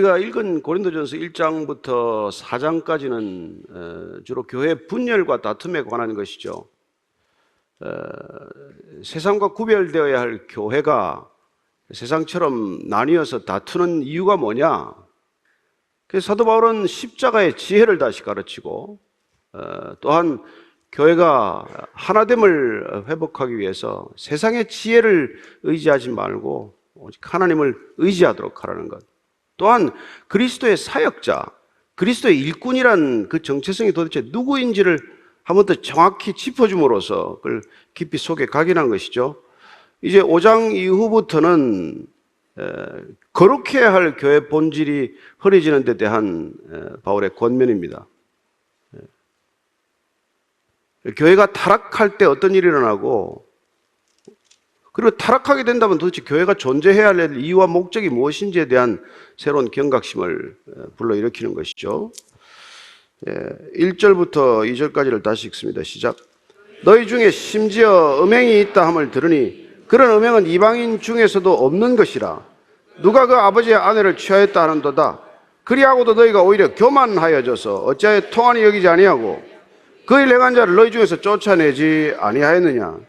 우리가 읽은 고린도전서 1장부터 4장까지는 주로 교회 분열과 다툼에 관한 것이죠. 세상과 구별되어야 할 교회가 세상처럼 나뉘어서 다투는 이유가 뭐냐? 그래서 사도 바울은 십자가의 지혜를 다시 가르치고 또한 교회가 하나됨을 회복하기 위해서 세상의 지혜를 의지하지 말고 오직 하나님을 의지하도록 하라는 것. 또한 그리스도의 사역자, 그리스도의 일꾼이란 그 정체성이 도대체 누구인지를 한 번 더 정확히 짚어줌으로써 그걸 깊이 속에 각인한 것이죠. 이제 5장 이후부터는 거룩해야 할 교회 본질이 흐려지는 데 대한 바울의 권면입니다. 교회가 타락할 때 어떤 일이 일어나고, 그리고 타락하게 된다면 도대체 교회가 존재해야 할 이유와 목적이 무엇인지에 대한 새로운 경각심을 불러일으키는 것이죠. 1절부터 2절까지를 다시 읽습니다. 시작. 너희 중에 심지어 음행이 있다 함을 들으니 그런 음행은 이방인 중에서도 없는 것이라. 누가 그 아버지의 아내를 취하였다 하는도다. 그리하고도 너희가 오히려 교만하여져서 어찌하여 통한이 여기지 아니하고 그 일 행한 자를 너희 중에서 쫓아내지 아니하였느냐.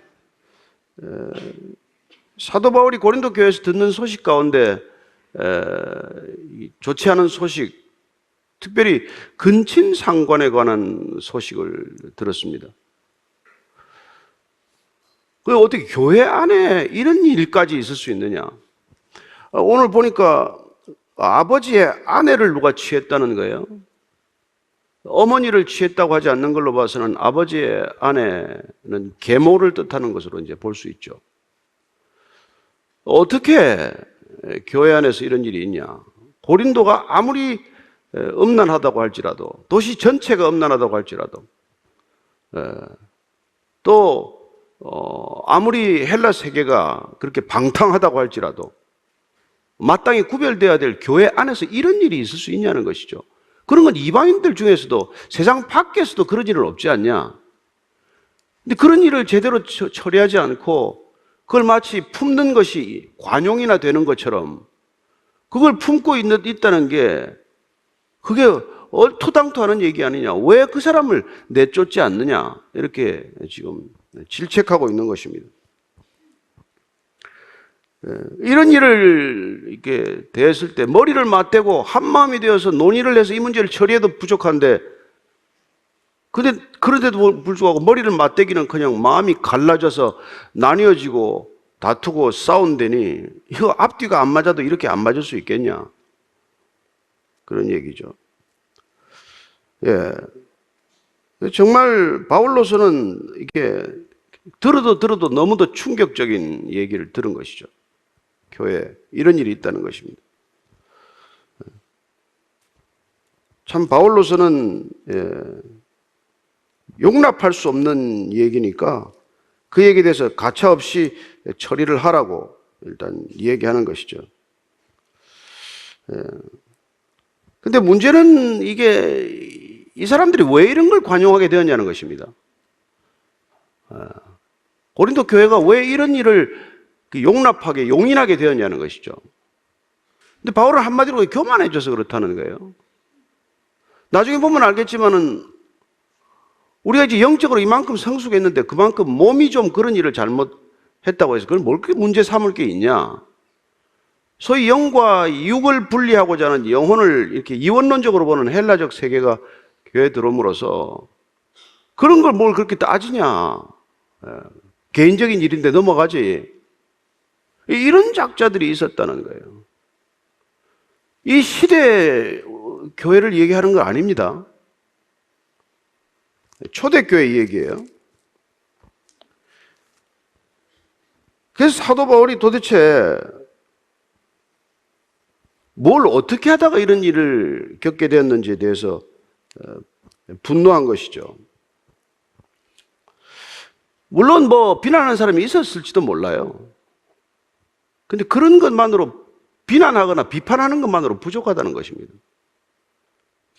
사도 바울이 고린도 교회에서 듣는 소식 가운데 좋지 않은 소식, 특별히 근친상관에 관한 소식을 들었습니다. 그 어떻게 교회 안에 이런 일까지 있을 수 있느냐? 오늘 보니까 아버지의 아내를 누가 취했다는 거예요. 어머니를 취했다고 하지 않는 걸로 봐서는 아버지의 아내는 계모를 뜻하는 것으로 이제 볼 수 있죠. 어떻게 교회 안에서 이런 일이 있냐? 고린도가 아무리 음란하다고 할지라도, 도시 전체가 음란하다고 할지라도, 또 아무리 헬라 세계가 그렇게 방탕하다고 할지라도 마땅히 구별되어야 될 교회 안에서 이런 일이 있을 수 있냐는 것이죠. 그런 건 이방인들 중에서도 세상 밖에서도 그런 일은 없지 않냐. 근데 그런 일을 제대로 처리하지 않고 그걸 마치 품는 것이 관용이나 되는 것처럼 그걸 품고 있다는 게 그게 얼토당토하는 얘기 아니냐. 왜 그 사람을 내쫓지 않느냐. 이렇게 지금 질책하고 있는 것입니다. 이런 일을 이렇게 대했을 때 머리를 맞대고 한마음이 되어서 논의를 해서 이 문제를 처리해도 부족한데, 근데 그런데도 불구하고 머리를 맞대기는 그냥 마음이 갈라져서 나뉘어지고 다투고 싸운다니 이거 앞뒤가 안 맞아도 이렇게 안 맞을 수 있겠냐, 그런 얘기죠. 정말 바울로서는 이게 들어도 너무도 충격적인 얘기를 들은 것이죠. 교회에 이런 일이 있다는 것입니다. 참 바울로서는 용납할 수 없는 얘기니까 그 얘기에 대해서 가차없이 처리를 하라고 일단 얘기하는 것이죠. 근데 문제는 이게 이 사람들이 왜 이런 걸 관용하게 되었냐는 것입니다. 고린도 교회가 왜 이런 일을 용납하게, 용인하게 되었냐는 것이죠. 근데 바울은 한마디로 교만해져서 그렇다는 거예요. 나중에 보면 알겠지만은 우리가 이제 영적으로 이만큼 성숙했는데 그만큼 몸이 좀 그런 일을 잘못했다고 해서 그걸 뭘 그렇게 문제 삼을 게 있냐. 소위 영과 육을 분리하고자 하는 영혼을 이렇게 이원론적으로 보는 헬라적 세계가 교회에 들어옴으로써 그런 걸 뭘 그렇게 따지냐. 개인적인 일인데 넘어가지. 이런 작자들이 있었다는 거예요. 이 시대 교회를 얘기하는 거 아닙니다. 초대교회 얘기예요. 그래서 사도 바울이 도대체 뭘 어떻게 하다가 이런 일을 겪게 되었는지에 대해서 분노한 것이죠. 물론 비난하는 사람이 있었을지도 몰라요. 근데 그런 것만으로 비난하거나 비판하는 것만으로 부족하다는 것입니다.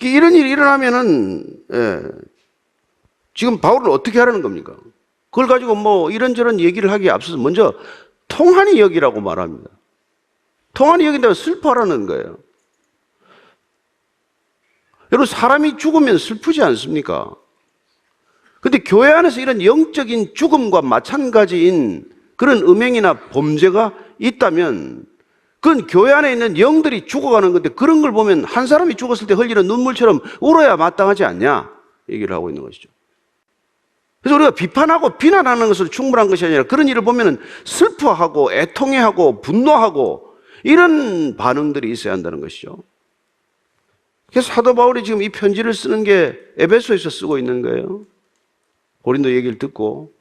이런 일이 일어나면은 지금 바울은 어떻게 하라는 겁니까? 그걸 가지고 이런저런 얘기를 하기에 앞서서 먼저 통한이 여기라고 말합니다. 통한이 여긴다고 슬퍼하라는 거예요. 여러분, 사람이 죽으면 슬프지 않습니까? 근데 교회 안에서 이런 영적인 죽음과 마찬가지인 그런 음행이나 범죄가 있다면 그건 교회 안에 있는 영들이 죽어가는 건데, 그런 걸 보면 한 사람이 죽었을 때 흘리는 눈물처럼 울어야 마땅하지 않냐 얘기를 하고 있는 것이죠. 그래서 우리가 비판하고 비난하는 것으로 충분한 것이 아니라 그런 일을 보면 슬퍼하고 애통해하고 분노하고 이런 반응들이 있어야 한다는 것이죠. 그래서 사도 바울이 지금 이 편지를 쓰는 게 에베소에서 쓰고 있는 거예요. 고린도 얘기를 듣고.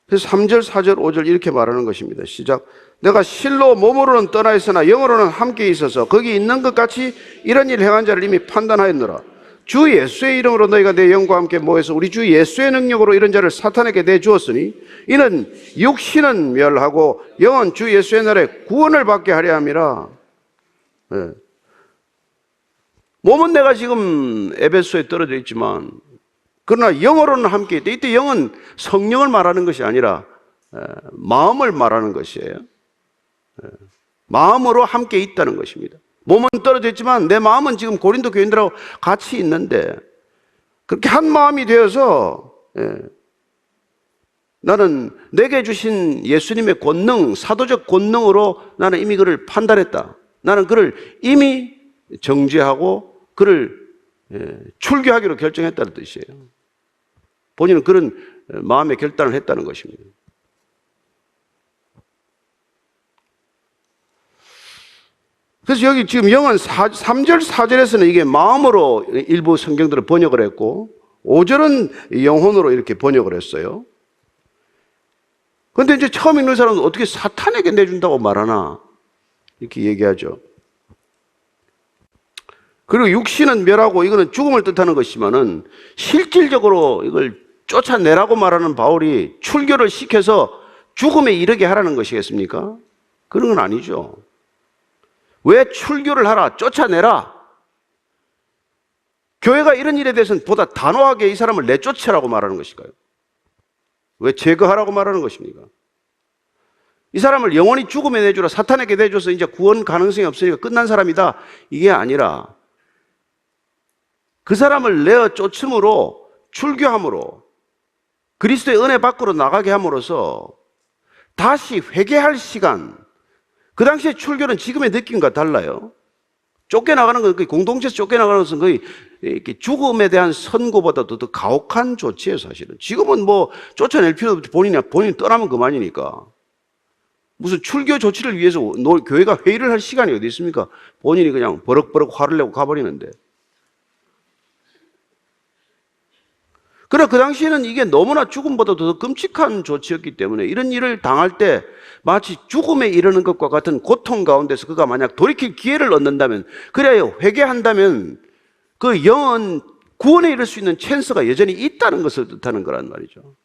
그래서 3절, 4절, 5절 이렇게 말하는 것입니다. 시작. 내가 실로 몸으로는 떠나 있으나 영으로는 함께 있어서 거기 있는 것 같이 이런 일을 행한 자를 이미 판단하였노라. 주 예수의 이름으로 너희가 내 영과 함께 모여서 우리 주 예수의 능력으로 이런 자를 사탄에게 내주었으니 이는 육신은 멸하고 영은 주 예수의 날에 구원을 받게 하려 함이라. 네. 몸은 내가 지금 에베소에 떨어져 있지만 그러나 영으로는 함께 있다. 이때 영은 성령을 말하는 것이 아니라 마음을 말하는 것이에요. 마음으로 함께 있다는 것입니다. 몸은 떨어져 있지만 내 마음은 지금 고린도 교인들하고 같이 있는데 그렇게 한 마음이 되어서 나는 내게 주신 예수님의 권능, 사도적 권능으로 나는 이미 그를 판단했다. 나는 그를 이미 정죄하고 그를 출교하기로 결정했다는 뜻이에요. 본인은 그런 마음의 결단을 했다는 것입니다. 그래서 여기 지금 영은 3절, 4절에서는 이게 마음으로 일부 성경들을 번역을 했고 5절은 영혼으로 이렇게 번역을 했어요. 그런데 이제 처음 읽는 사람은 어떻게 사탄에게 내준다고 말하나 이렇게 얘기하죠. 그리고 육신은 멸하고 이거는 죽음을 뜻하는 것이지만은 실질적으로 이걸 쫓아내라고 말하는 바울이 출교를 시켜서 죽음에 이르게 하라는 것이겠습니까? 그런 건 아니죠. 왜 출교를 하라, 쫓아내라? 교회가 이런 일에 대해서는 보다 단호하게 이 사람을 내쫓으라고 말하는 것일까요? 왜 제거하라고 말하는 것입니까? 이 사람을 영원히 죽음에 내주라, 사탄에게 내줘서 이제 구원 가능성이 없으니까 끝난 사람이다, 이게 아니라 그 사람을 내어 쫓음으로, 출교함으로 그리스도의 은혜 밖으로 나가게 함으로써 다시 회개할 시간, 그 당시에 출교는 지금의 느낌과 달라요. 쫓겨나가는 건, 공동체에서 쫓겨나가는 것은 거의 이렇게 죽음에 대한 선고보다도 더 가혹한 조치예요, 사실은. 지금은 뭐 쫓아낼 필요도 없이 본인이 떠나면 그만이니까. 무슨 출교 조치를 위해서 교회가 회의를 할 시간이 어디 있습니까? 본인이 그냥 버럭버럭 화를 내고 가버리는데. 그러나 그 당시에는 이게 너무나 죽음보다 더 끔찍한 조치였기 때문에 이런 일을 당할 때 마치 죽음에 이르는 것과 같은 고통 가운데서 그가 만약 돌이킬 기회를 얻는다면, 그래야 회개한다면 그 영은 구원에 이를 수 있는 찬스가 여전히 있다는 것을 뜻하는 거란 말이죠.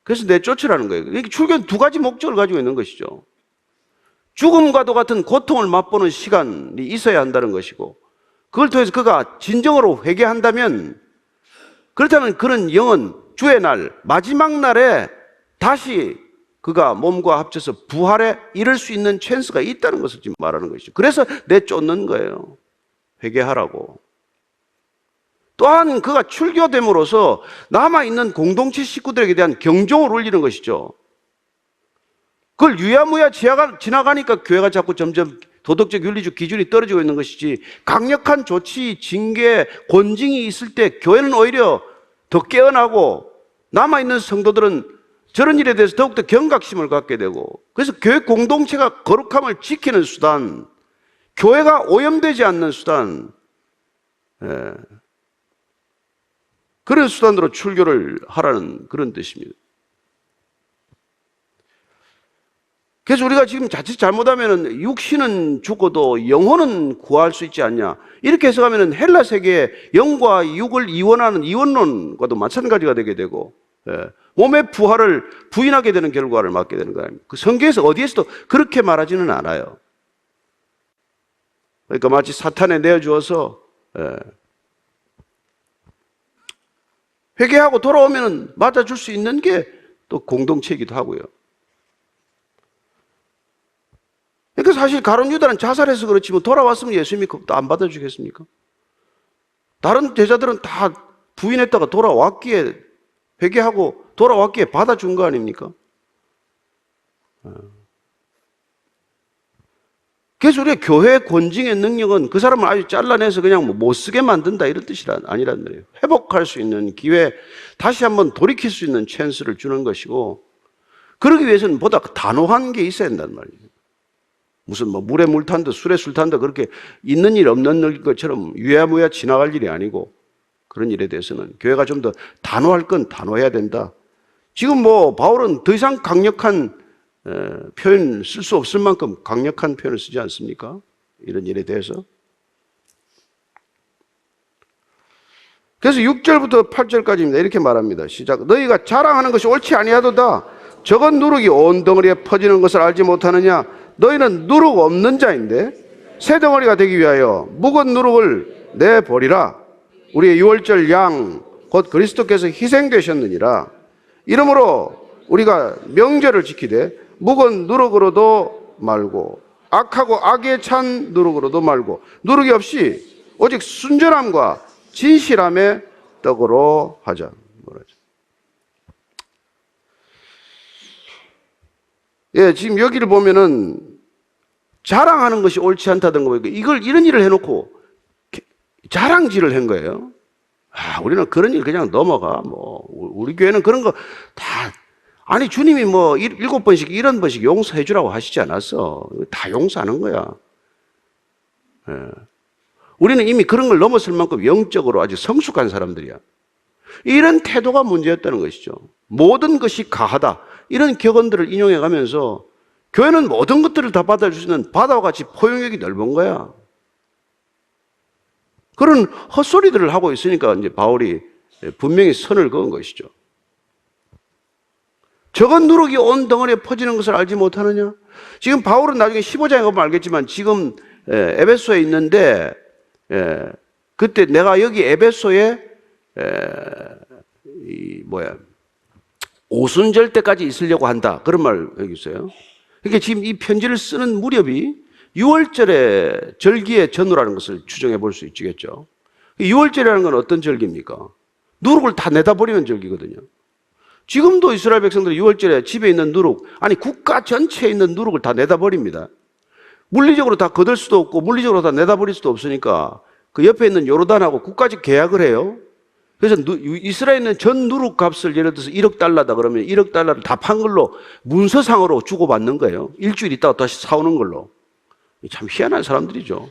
그래서 내쫓으라는 거예요. 출교는 두 가지 목적을 가지고 있는 것이죠. 죽음과도 같은 고통을 맛보는 시간이 있어야 한다는 것이고, 그걸 통해서 그가 진정으로 회개한다면, 그렇다면 그런 영은 주의 날, 마지막 날에 다시 그가 몸과 합쳐서 부활에 이를 수 있는 찬스가 있다는 것을 지금 말하는 것이죠. 그래서 내쫓는 거예요. 회개하라고. 또한 그가 출교됨으로써 남아있는 공동체 식구들에게 대한 경종을 울리는 것이죠. 그걸 유야무야 지나가니까 교회가 자꾸 점점 도덕적 윤리적 기준이 떨어지고 있는 것이지, 강력한 조치, 징계, 권징이 있을 때 교회는 오히려 더 깨어나고 남아있는 성도들은 저런 일에 대해서 더욱더 경각심을 갖게 되고, 그래서 교회 공동체가 거룩함을 지키는 수단, 교회가 오염되지 않는 수단, 그런 수단으로 출교를 하라는 그런 뜻입니다. 그래서 우리가 지금 자칫 잘못하면 육신은 죽어도 영혼은 구할 수 있지 않냐, 이렇게 해석하면 헬라 세계의 영과 육을 이원하는 이원론과도 마찬가지가 되게 되고, 몸의 부활을 부인하게 되는 결과를 맞게 되는 거예요. 그 성경에서 어디에서도 그렇게 말하지는 않아요. 그러니까 마치 사탄에 내어주어서 회개하고 돌아오면 맞아줄 수 있는 게 또 공동체이기도 하고요. 그러니까 그러니까 사실 가룟 유다는 자살해서 그렇지 뭐 돌아왔으면 예수님이 그것도 안 받아주겠습니까? 다른 제자들은 다 부인했다가 돌아왔기에 회개하고 돌아왔기에 받아준 거 아닙니까? 그래서 우리가 교회 권징의 능력은 그 사람을 아주 잘라내서 그냥 못 쓰게 만든다 이런 뜻이 아니란 말이에요. 회복할 수 있는 기회, 다시 한번 돌이킬 수 있는 찬스를 주는 것이고, 그러기 위해서는 보다 단호한 게 있어야 된단 말이에요. 무슨 뭐 물에 물 탄다, 술에 술 탄다 그렇게 있는 일 없는 일 것처럼 유야무야 지나갈 일이 아니고, 그런 일에 대해서는 교회가 좀 더 단호할 건 단호해야 된다. 지금 뭐 바울은 더 이상 강력한 표현 쓸 수 없을 만큼 강력한 표현을 쓰지 않습니까? 이런 일에 대해서. 그래서 6절부터 8절까지입니다. 이렇게 말합니다. 시작. 너희가 자랑하는 것이 옳지 아니하도다. 적은 누룩이 온 덩어리에 퍼지는 것을 알지 못하느냐? 너희는 누룩 없는 자인데 새 덩어리가 되기 위하여 묵은 누룩을 내버리라. 우리의 유월절 양 곧 그리스도께서 희생되셨느니라. 이러므로 우리가 명절을 지키되 묵은 누룩으로도 말고 악하고 악에 찬 누룩으로도 말고 누룩이 없이 오직 순전함과 진실함의 떡으로 하자. 예, 지금 여기를 보면은 자랑하는 것이 옳지 않다든가 이걸 이런 일을 해놓고 자랑질을 한 거예요. 우리는 그런 일 그냥 넘어가. 뭐 우리 교회는 그런 거 다 아니 주님이 뭐 7번씩 이런 번씩 용서해 주라고 하시지 않았어. 다 용서하는 거야. 예. 우리는 이미 그런 걸 넘어설 만큼 영적으로 아주 성숙한 사람들이야. 이런 태도가 문제였다는 것이죠. 모든 것이 가하다. 이런 격언들을 인용해 가면서 교회는 모든 것들을 다 받아주시는 바다와 같이 포용력이 넓은 거야. 그런 헛소리들을 하고 있으니까 이제 바울이 분명히 선을 그은 것이죠. 적은 누룩이 온 덩어리에 퍼지는 것을 알지 못하느냐? 지금 바울은 나중에 15장에 가면 알겠지만 지금 에베소에 있는데 그때 내가 여기 에베소에 오순절 때까지 있으려고 한다. 그런 말 여기 있어요. 그러니까 지금 이 편지를 쓰는 무렵이 6월절의 절기의 전후라는 것을 추정해 볼 수 있겠죠. 6월절이라는 건 어떤 절기입니까? 누룩을 다 내다버리는 절기거든요. 지금도 이스라엘 백성들이 6월절에 집에 있는 누룩, 아니 국가 전체에 있는 누룩을 다 내다버립니다. 물리적으로 다 거둘 수도 없고 물리적으로 다 내다버릴 수도 없으니까 그 옆에 있는 요르단하고 국가적 계약을 해요. 그래서 이스라엘에 있는 전 누룩 값을 예를 들어서 1억 달러다 그러면 1억 달러를 다 판 걸로 문서상으로 주고받는 거예요. 일주일 있다가 다시 사오는 걸로. 참 희한한 사람들이죠.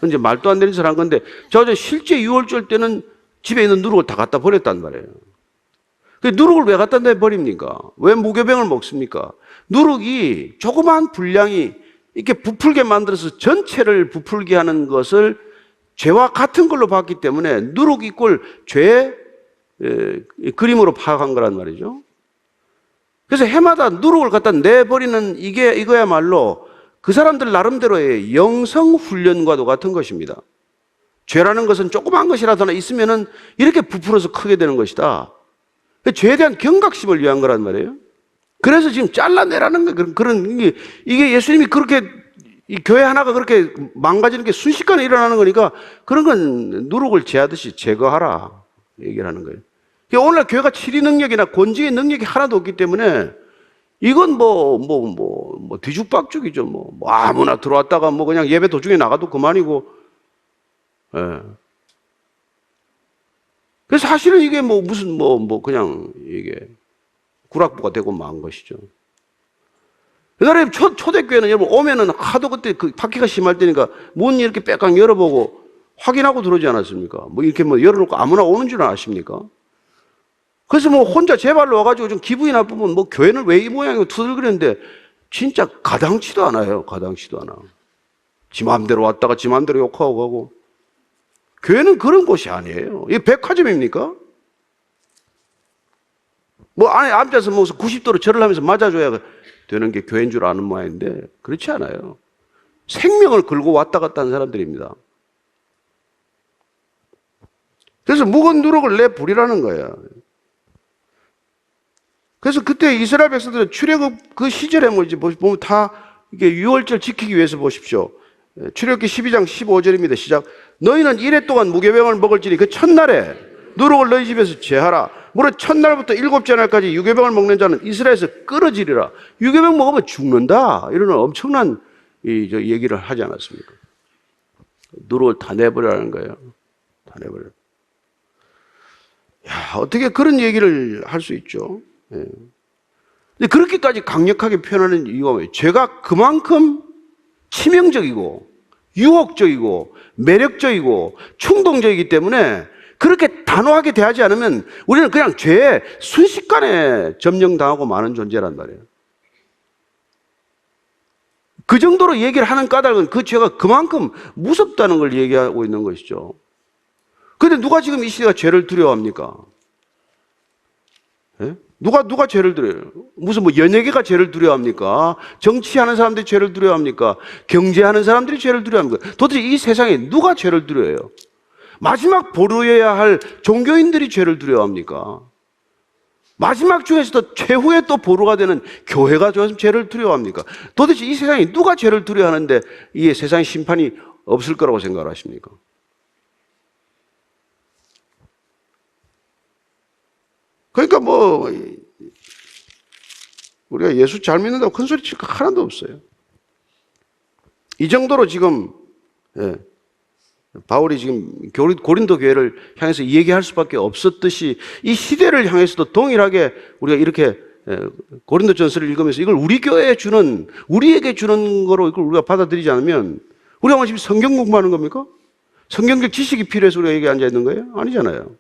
이제 말도 안 되는 짓을 한 건데, 저 실제 6월절 때는 집에 있는 누룩을 다 갖다 버렸단 말이에요. 그 누룩을 왜 갖다 내버립니까? 왜 무교병을 먹습니까? 누룩이 조그마한 분량이 이렇게 부풀게 만들어서 전체를 부풀게 하는 것을 죄와 같은 걸로 봤기 때문에 누룩 이꼴 죄의 그림으로 파악한 거란 말이죠. 그래서 해마다 누룩을 갖다 내버리는 이거야말로 그 사람들 나름대로의 영성 훈련과도 같은 것입니다. 죄라는 것은 조그만 것이라도 하나 있으면은 이렇게 부풀어서 크게 되는 것이다. 죄에 대한 경각심을 위한 거란 말이에요. 그래서 지금 잘라내라는 거 그런 이게 예수님이 그렇게 이 교회 하나가 그렇게 망가지는 게 순식간에 일어나는 거니까 그런 건 누룩을 제하듯이 제거하라 얘기를 하는 거예요. 오늘날 교회가 치리 능력이나 권징의 능력이 하나도 없기 때문에 이건 뒤죽박죽이죠. 뭐 아무나 들어왔다가 뭐 그냥 예배 도중에 나가도 그만이고. 예. 그래서 사실은 이게 무슨 그냥 이게 구락부가 되고 만 것이죠. 옛날에 초대교회는 여러분 오면은 하도 그때 그 박해가 심할 때니까 문 이렇게 빽깍 열어보고 확인하고 들어오지 않았습니까? 이렇게 열어놓고 아무나 오는 줄 아십니까? 그래서 혼자 제 발로 와가지고 좀 기분이 나쁘면 교회는 왜 이 모양이고 투덜거리는데 진짜 가당치도 않아요. 가당치도 않아. 지 마음대로 왔다가 지 마음대로 욕하고 가고. 교회는 그런 곳이 아니에요. 이게 백화점입니까? 안에 앉아서 90도로 절을 하면서 맞아줘야 되는 게 교회인 줄 아는 모양인데 그렇지 않아요. 생명을 걸고 왔다 갔다 하는 사람들입니다. 그래서 묵은 누룩을 내버리라는 거야. 그래서 그때 이스라엘 백성들은 출애굽 그 시절에 보면 다 이게 유월절 지키기 위해서 보십시오. 출애굽기 12장 15절입니다. 시작. 너희는 이래 동안 무교병을 먹을지니 그 첫날에 누룩을 너희 집에서 제하라. 무릇 첫날부터 일곱째 날까지 유교병을 먹는 자는 이스라엘에서 끊어지리라. 유교병 먹으면 죽는다. 이런 엄청난 얘기를 하지 않았습니까? 누룩을 다 내버리라는 거예요. 다 내버려. 야, 어떻게 그런 얘기를 할 수 있죠? 예. 근데 그렇게까지 강력하게 표현하는 이유가 뭐예요? 죄가 그만큼 치명적이고 유혹적이고 매력적이고 충동적이기 때문에 그렇게 단호하게 대하지 않으면 우리는 그냥 죄에 순식간에 점령당하고 마는 존재란 말이에요. 그 정도로 얘기를 하는 까닭은 그 죄가 그만큼 무섭다는 걸 얘기하고 있는 것이죠. 그런데 누가 지금 이 시대가 죄를 두려워합니까? 예? 누가 죄를 두려워해요? 무슨 연예계가 죄를 두려워합니까? 정치하는 사람들이 죄를 두려워합니까? 경제하는 사람들이 죄를 두려워합니까? 도대체 이 세상에 누가 죄를 두려워해요? 마지막 보루여야 할 종교인들이 죄를 두려워합니까? 마지막 중에서도 최후의 또 보루가 되는 교회가 죄를 두려워합니까? 도대체 이 세상에 누가 죄를 두려워하는데 이 세상의 심판이 없을 거라고 생각을 하십니까? 그러니까 우리가 예수 잘 믿는다고 큰 소리 칠 거 하나도 없어요. 이 정도로 지금 바울이 지금 고린도 교회를 향해서 얘기할 수밖에 없었듯이 이 시대를 향해서도 동일하게 우리가 이렇게 고린도 전서를 읽으면서 이걸 우리에게 주는 거로 이걸 우리가 받아들이지 않으면 우리가 지금 성경 공부하는 겁니까? 성경적 지식이 필요해서 우리가 여기 앉아 있는 거예요? 아니잖아요.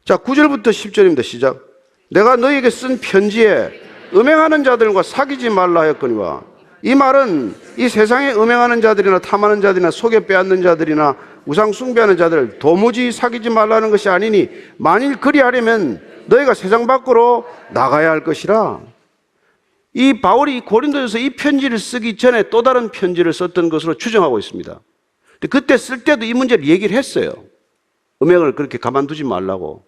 자, 9절부터 10절입니다. 시작. 내가 너희에게 쓴 편지에 음행하는 자들과 사귀지 말라 하였거니와 이 말은 이 세상에 음행하는 자들이나 탐하는 자들이나 속에 빼앗는 자들이나 우상 숭배하는 자들을 도무지 사귀지 말라는 것이 아니니 만일 그리하려면 너희가 세상 밖으로 나가야 할 것이라. 이 바울이 고린도에서 이 편지를 쓰기 전에 또 다른 편지를 썼던 것으로 추정하고 있습니다. 그때 쓸 때도 이 문제를 얘기를 했어요. 음행을 그렇게 가만두지 말라고.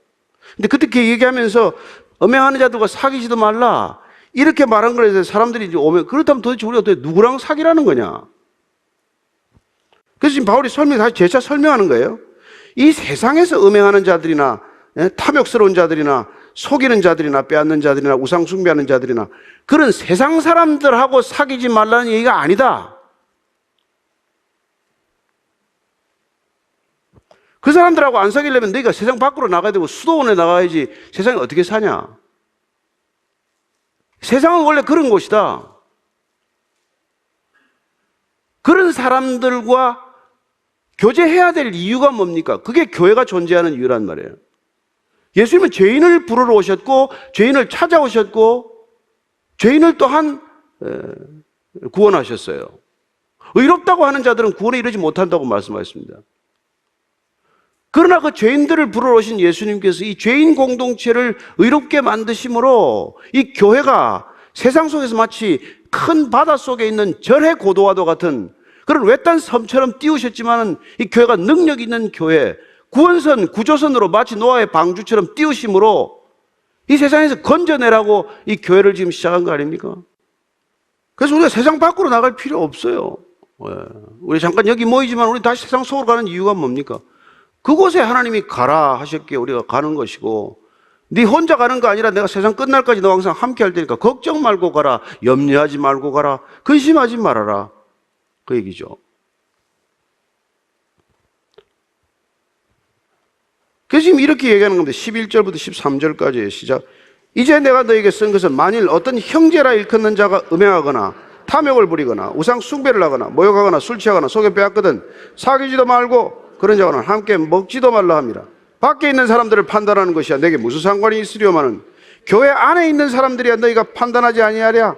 근데 그렇게 얘기하면서 음행하는 자들과 사귀지도 말라 이렇게 말한 거에 대해서 사람들이 이제 오면 그렇다면 도대체 우리가 누구랑 사귀라는 거냐? 그래서 지금 바울이 다시 재차 설명하는 거예요. 이 세상에서 음행하는 자들이나 탐욕스러운 자들이나 속이는 자들이나 빼앗는 자들이나 우상 숭배하는 자들이나 그런 세상 사람들하고 사귀지 말라는 얘기가 아니다. 그 사람들하고 안 사귀려면 너희가 세상 밖으로 나가야 되고 수도원에 나가야지 세상에 어떻게 사냐? 세상은 원래 그런 곳이다. 그런 사람들과 교제해야 될 이유가 뭡니까? 그게 교회가 존재하는 이유란 말이에요. 예수님은 죄인을 부르러 오셨고 죄인을 찾아오셨고 죄인을 또한 구원하셨어요. 의롭다고 하는 자들은 구원에 이르지 못한다고 말씀하셨습니다. 그러나 그 죄인들을 부르러 오신 예수님께서 이 죄인 공동체를 의롭게 만드심으로 이 교회가 세상 속에서 마치 큰 바다 속에 있는 절의 고도와도 같은 그런 외딴 섬처럼 띄우셨지만 이 교회가 능력 있는 교회, 구원선, 구조선으로 마치 노아의 방주처럼 띄우심으로 이 세상에서 건져내라고 이 교회를 지금 시작한 거 아닙니까? 그래서 우리가 세상 밖으로 나갈 필요 없어요. 우리 잠깐 여기 모이지만 우리 다시 세상 속으로 가는 이유가 뭡니까? 그곳에 하나님이 가라 하셨기에 우리가 가는 것이고 네 혼자 가는 거 아니라 내가 세상 끝날까지 너와 항상 함께 할 테니까 걱정 말고 가라, 염려하지 말고 가라, 근심하지 말아라 그 얘기죠. 그래서 지금 이렇게 얘기하는 겁니다. 11절부터 13절까지의 시작. 이제 내가 너에게 쓴 것은 만일 어떤 형제라 일컫는 자가 음행하거나 탐욕을 부리거나 우상 숭배를 하거나 모욕하거나 술 취하거나 속에 빼앗거든 사귀지도 말고 그런 자와는 함께 먹지도 말라 합니다. 밖에 있는 사람들을 판단하는 것이야 내게 무슨 상관이 있으려마는 교회 안에 있는 사람들이야 너희가 판단하지 아니하랴.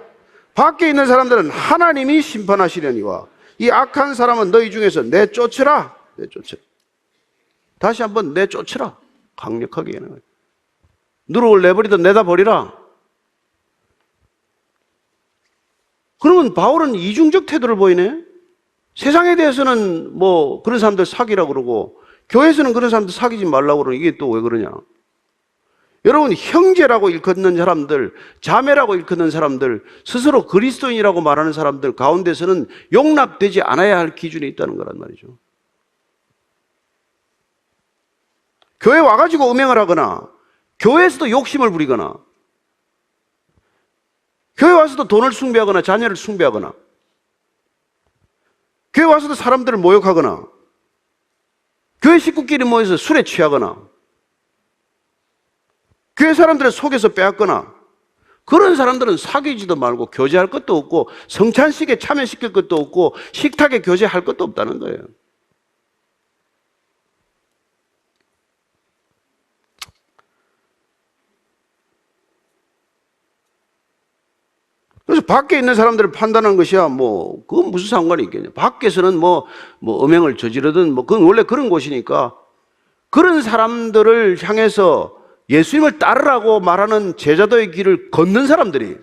밖에 있는 사람들은 하나님이 심판하시려니와 이 악한 사람은 너희 중에서 내쫓으라. 다시 한번 내쫓으라. 강력하게 얘기하는 거예요. 누룩을 내버리든 내다 버리라. 그러면 바울은 이중적 태도를 보이네. 세상에 대해서는 그런 사람들 사귀라고 그러고 교회에서는 그런 사람들 사귀지 말라고 그러는 이게 또 왜 그러냐? 여러분, 형제라고 일컫는 사람들, 자매라고 일컫는 사람들, 스스로 그리스도인이라고 말하는 사람들 가운데서는 용납되지 않아야 할 기준이 있다는 거란 말이죠. 교회 와가지고 음행을 하거나, 교회에서도 욕심을 부리거나, 교회 와서도 돈을 숭배하거나, 자녀를 숭배하거나, 교회 와서도 사람들을 모욕하거나, 교회 식구끼리 모여서 술에 취하거나, 교회 사람들을 속여서 빼앗거나, 그런 사람들은 사귀지도 말고 교제할 것도 없고 성찬식에 참여시킬 것도 없고 식탁에 교제할 것도 없다는 거예요. 그래서 밖에 있는 사람들을 판단하는 것이야 뭐 그건 무슨 상관이 있겠냐. 밖에서는 뭐 음행을 저지르든 뭐 그건 원래 그런 곳이니까 그런 사람들을 향해서 예수님을 따르라고 말하는 제자도의 길을 걷는 사람들이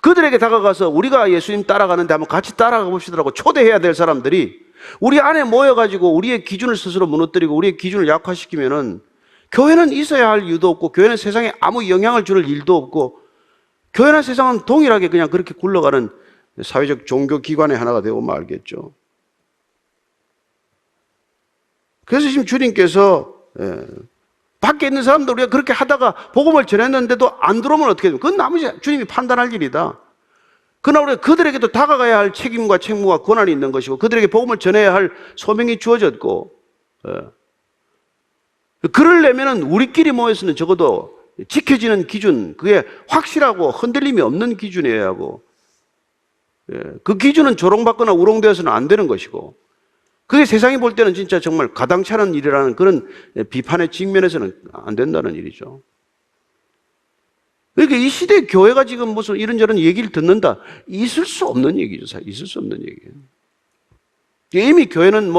그들에게 다가가서 우리가 예수님 따라가는데 한번 같이 따라가 봅시다라고 초대해야 될 사람들이 우리 안에 모여가지고 우리의 기준을 스스로 무너뜨리고 우리의 기준을 약화시키면은 교회는 있어야 할 이유도 없고 교회는 세상에 아무 영향을 줄 일도 없고 교회나 세상은 동일하게 그냥 그렇게 굴러가는 사회적 종교기관의 하나가 되고 말겠죠. 그래서 지금 주님께서 밖에 있는 사람들 우리가 그렇게 하다가 복음을 전했는데도 안 들어오면 어떻게 돼요? 그건 나머지 주님이 판단할 일이다. 그러나 우리가 그들에게도 다가가야 할 책임과 책무와 권한이 있는 것이고 그들에게 복음을 전해야 할 소명이 주어졌고 그러려면 우리끼리 모여서는 적어도 지켜지는 기준, 그게 확실하고 흔들림이 없는 기준이어야 하고 그 기준은 조롱받거나 우롱되어서는 안 되는 것이고 그게 세상이 볼 때는 진짜 정말 가당찮은 일이라는 그런 비판의 직면에서는 안 된다는 일이죠. 그러니까 이 시대 교회가 지금 무슨 이런저런 얘기를 듣는다. 있을 수 없는 얘기죠. 있을 수 없는 얘기예요. 이미 교회는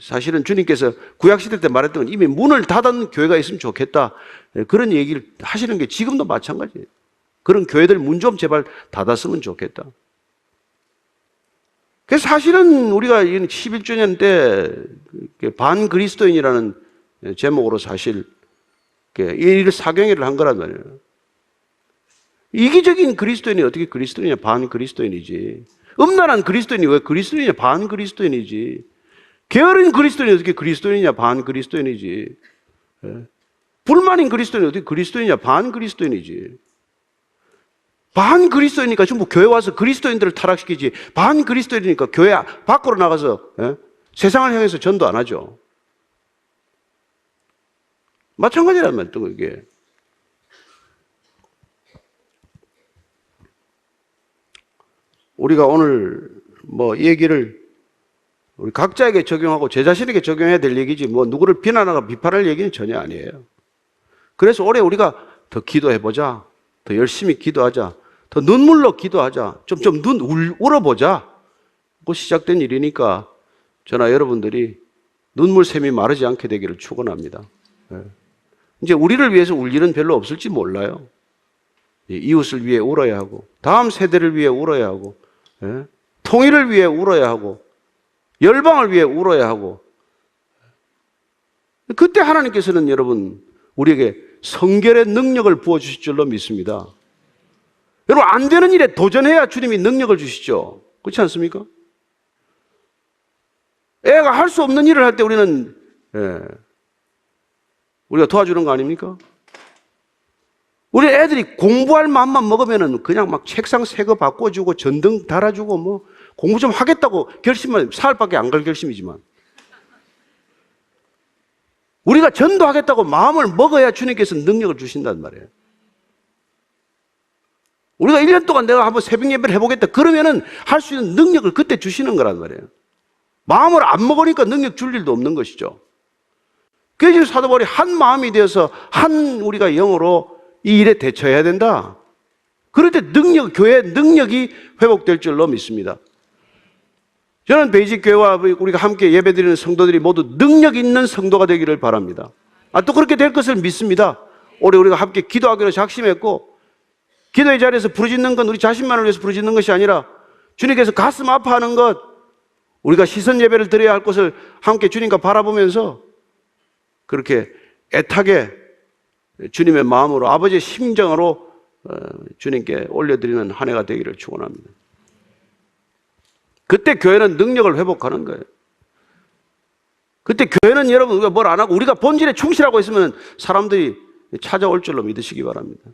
사실은 주님께서 구약시대 때 말했던 건 이미 문을 닫은 교회가 있으면 좋겠다. 그런 얘기를 하시는 게 지금도 마찬가지예요. 그런 교회들 문 좀 제발 닫았으면 좋겠다. 그래서 사실은 우리가 11주년 때 반그리스도인이라는 제목으로 사실 이 사경회를 한 거란 말이에요. 이기적인 그리스도인이 어떻게 그리스도인이냐, 반그리스도인이지. 음란한 그리스도인이 왜 그리스도인이냐, 반그리스도인이지. 게으른 그리스도인이 어떻게 그리스도인이냐, 반그리스도인이지. 불만인 그리스도인이 어떻게 그리스도인이냐, 반그리스도인이지. 반그리스도이니까 전부 교회 와서 그리스도인들을 타락시키지 반그리스도이니까 교회 밖으로 나가서 세상을 향해서 전도 안 하죠. 마찬가지란 말이에요. 또 이게 우리가 오늘 이 얘기를 우리 각자에게 적용하고 제 자신에게 적용해야 될 얘기지 누구를 비난하거나 비판할 얘기는 전혀 아니에요. 그래서 올해 우리가 더 기도해보자, 더 열심히 기도하자, 더 눈물로 기도하자, 좀 눈 울어보자. 그 시작된 일이니까 저나 여러분들이 눈물샘이 마르지 않게 되기를 축원합니다. 이제 우리를 위해서 울 일은 별로 없을지 몰라요. 이웃을 위해 울어야 하고, 다음 세대를 위해 울어야 하고, 통일을 위해 울어야 하고, 열방을 위해 울어야 하고, 그때 하나님께서는 여러분 우리에게 성결의 능력을 부어주실 줄로 믿습니다. 여러분 안 되는 일에 도전해야 주님이 능력을 주시죠. 그렇지 않습니까? 애가 할 수 없는 일을 할 때 우리는 우리가 도와주는 거 아닙니까? 우리 애들이 공부할 마음만 먹으면은 그냥 막 책상 새 거 바꿔주고 전등 달아주고 공부 좀 하겠다고 결심만 사흘밖에 안 갈 결심이지만 우리가 전도하겠다고 마음을 먹어야 주님께서 능력을 주신단 말이에요. 우리가 1년 동안 내가 한번 새벽 예배를 해보겠다 그러면은 할 수 있는 능력을 그때 주시는 거란 말이에요. 마음을 안 먹으니까 능력 줄 일도 없는 것이죠. 그래서 사도 바울이 한 마음이 되어서 한 우리가 영으로 이 일에 대처해야 된다. 그럴 때 교회의 능력이 회복될 줄로 믿습니다. 저는 베이직 교회와 우리가 함께 예배드리는 성도들이 모두 능력 있는 성도가 되기를 바랍니다. 또 그렇게 될 것을 믿습니다. 올해 우리가 함께 기도하기로 작심했고 기도의 자리에서 부르짖는 건 우리 자신만을 위해서 부르짖는 것이 아니라 주님께서 가슴 아파하는 것, 우리가 시선 예배를 드려야 할 것을 함께 주님과 바라보면서 그렇게 애타게 주님의 마음으로, 아버지의 심정으로 주님께 올려드리는 한 해가 되기를 축원합니다. 그때 교회는 능력을 회복하는 거예요. 그때 교회는 여러분, 우리가 뭘 안 하고 우리가 본질에 충실하고 있으면 사람들이 찾아올 줄로 믿으시기 바랍니다.